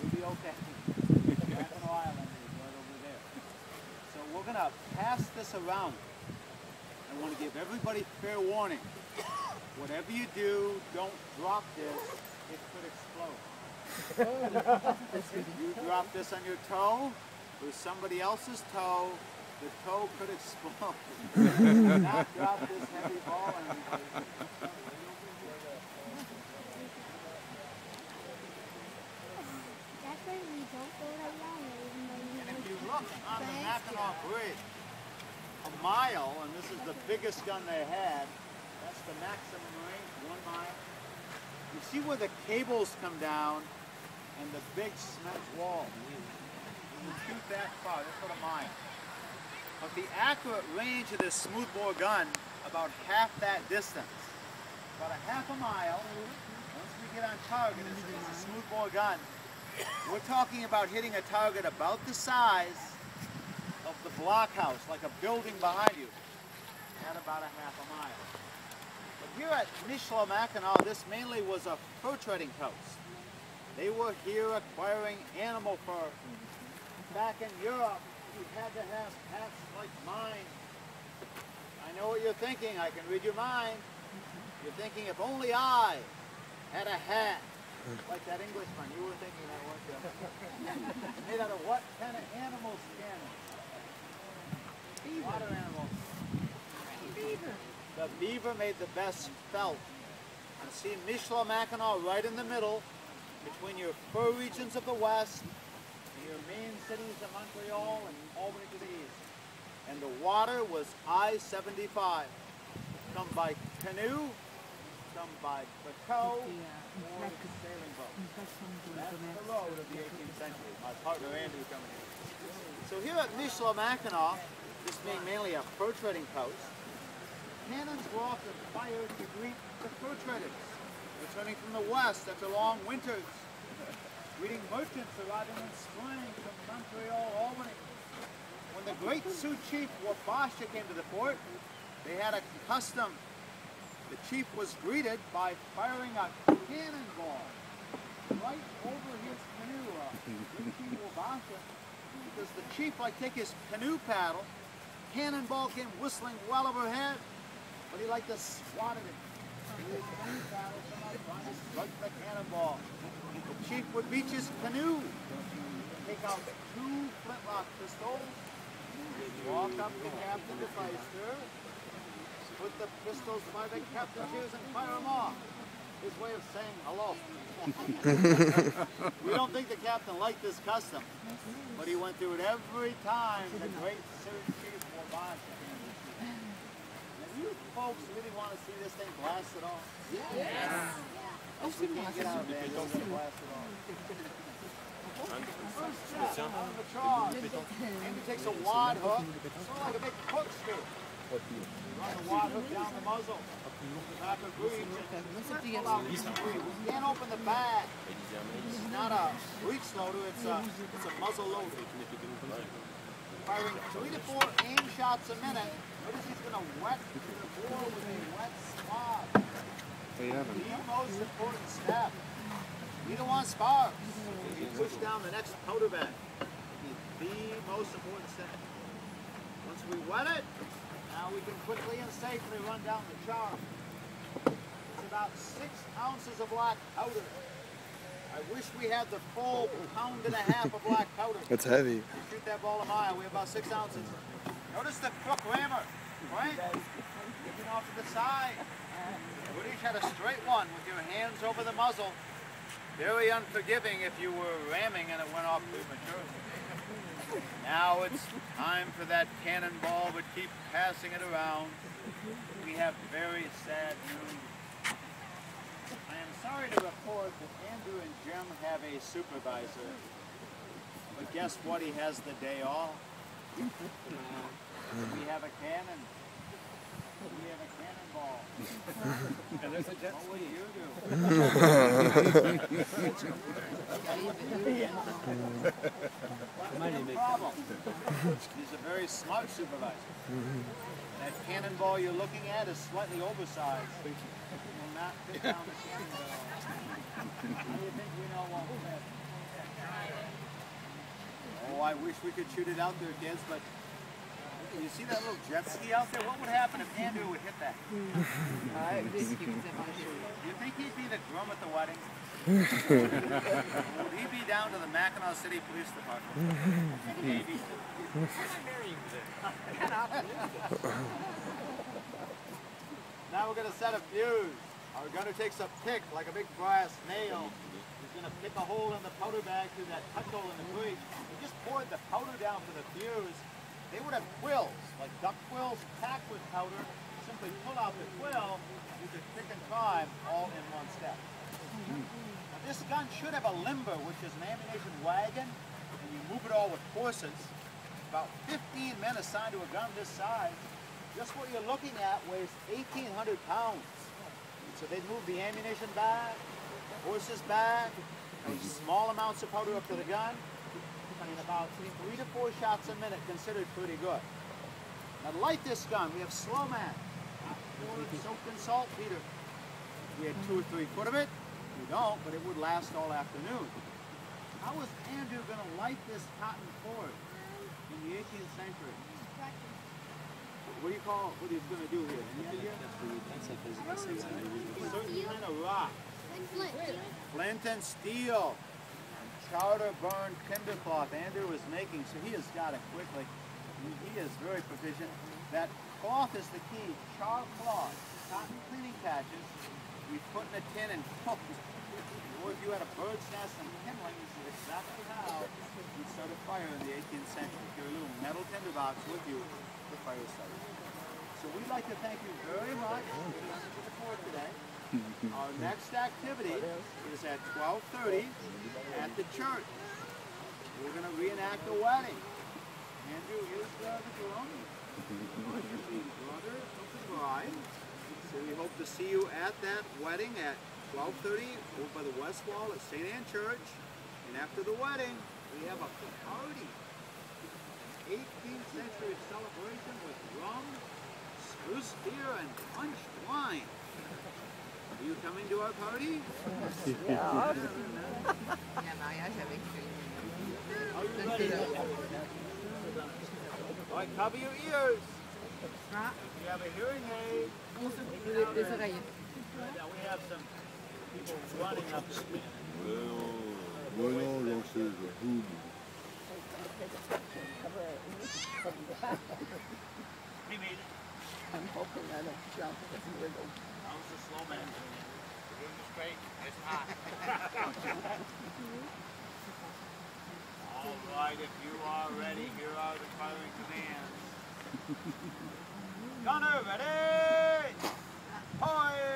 You'll be okay. Mackinac Island is right over there. So we're going to pass this around. I want to give everybody fair warning. Whatever you do, don't drop this. It could explode. You drop this on your toe or somebody else's toe, the toe could explode. Do not drop this heavy ball on anybody. And if you look on the Mackinac Bridge, a mile, and this is the biggest gun they had, that's the maximum range, 1 mile. You see where the cables come down and the big cement wall. You can shoot that far, that's what a mile. But the accurate range of this smoothbore gun, about half that distance. About a half a mile. Once we get on target, this is a smoothbore gun. We're talking about hitting a target about the size of the blockhouse, like a building behind you, at about a half a mile. But here at Michilimackinac, this mainly was a fur trading post. They were here acquiring animal fur. Back in Europe, you had to have hats like mine. I know what you're thinking. I can read your mind. You're thinking, if only I had a hat like that Englishman. You were thinking that, weren't you? Made out of what kind of animal skin? Beaver. Water animals. Beaver. The beaver made the best felt. And see Michilimackinac right in the middle, between your fur regions of the west and your main cities of Montreal and Albany to the east. And the water was I-75. Come by canoe, come by bateau, or sailing boat. That's the road of the 18th century. My partner Andrew coming in. So here at Michilimackinac, this being mainly a fur trading post, cannons were often fired to greet the fur traders, returning from the west after long winters, greeting merchants arriving in spring from Montreal, Albany. When the great Sioux chief Wabasha came to the fort, they had a custom. The chief was greeted by firing a cannonball right over his canoe. Chief Wabasha, because the chief liked to take his canoe paddle, cannonball came whistling well overhead, but he liked to swat at it. His canoe paddle somehow trying to strike the cannonball. The chief would beach his canoe, take out 2 flintlock pistols, walk up to Captain DeFeister, put the pistols by the captain's ears and fire them off. His way of saying hello. We don't think the captain liked this custom, but he went through it every time the great Sioux chief Wabasha. And you folks really want to see this thing blasted off? Yes. Else we can't get out of there. It's going to blast it off. First step on the charge. Andy takes a wad hook, sort of like a big corkscrew. Run the wad hook down the muzzle. Back of breech. We can't open the bag. It's not a breech loader, it's a muzzle loader. Firing 3 to 4 aim shots a minute. Notice he's going to wet the bore with a wet swab. The most important step. We don't want sparks. You push down the next powder bag. The most important step. Once we wet it, now we can quickly and safely run down the charge. It's about 6 ounces of black powder. I wish we had the full 1.5 pounds of black powder. It's heavy. You shoot that ball a mile, we have about 6 ounces. Notice the crook rammer, right? Looking off to the side. British had a straight one with your hands over the muzzle. Very unforgiving if you were ramming and it went off prematurely. Now it's time for that cannonball, but keep passing it around. We have very sad news. I am sorry to report that Andrew and Jim have a supervisor. But guess what? He has the day off. We have a cannon. We have a cannonball. And there's a jet ski. What would you do? What's the problem? He's a very smart supervisor. That cannonball you're looking at is slightly oversized. It will not fit down the cannonball. How do you think we know what we're I wish we could shoot it out there, kids, but you see that little jet ski out there? What would happen if Andrew would hit that? Do you think he'd be the groom at the wedding? Would he be down to the Mackinac City Police Department? Maybe. Now we're going to set a fuse. Our gunner takes a pick, like a big brass nail. He's going to pick a hole in the powder bag through that touch hole in the breech. He just poured the powder down for the fuse. They would have quills, like duck quills packed with powder. Simply pull out the quill, use a pick and prime, all in one step. Now this gun should have a limber, which is an ammunition wagon, and you move it all with horses. About 15 men assigned to a gun this size. Just what you're looking at weighs 1,800 pounds. So they'd move the ammunition back, horses back, and small amounts of powder up to the gun. And about 3 to 4 shots a minute, considered pretty good. Now to light this gun, we have slow man. Soaked in saltpeter. We had 2 or 3 foot of it. We don't, but it would last all afternoon. How was Andrew going to light this cotton cord in the 18th century? What do you call what he's going to do here? Any idea? Certain kind of rock. Flint and steel. Chowder burned tinder cloth Andrew was making, so he has got it quickly. He is very proficient. That cloth is the key. Char cloth, cotton cleaning patches. We put in a tin and cooked. Or if you had a bird's nest and kindling, this is exactly how you start a fire in the 18th century. Carry a little metal tinderbox with you for fire starter. So we'd like to thank you very much for the report today. Our next activity is at 12:30 at the church. We're going to reenact a wedding. Andrew is the groom. You're the brother of the bride. So we hope to see you at that wedding at 12:30 over by the west wall at St. Anne Church. And after the wedding, we have a party. 18th century celebration with rum, spruce beer, and punched wine. Are you coming to our party? Ja. Are you ready? All right, cover your ears. If you have a hearing aid, we have some people running up the We made it. I'm hoping I don't jump with the wiggle. That was a slow man. The room is great. It's hot. All right, if you are ready, here are the firing commands. Gunner, ready? Fire!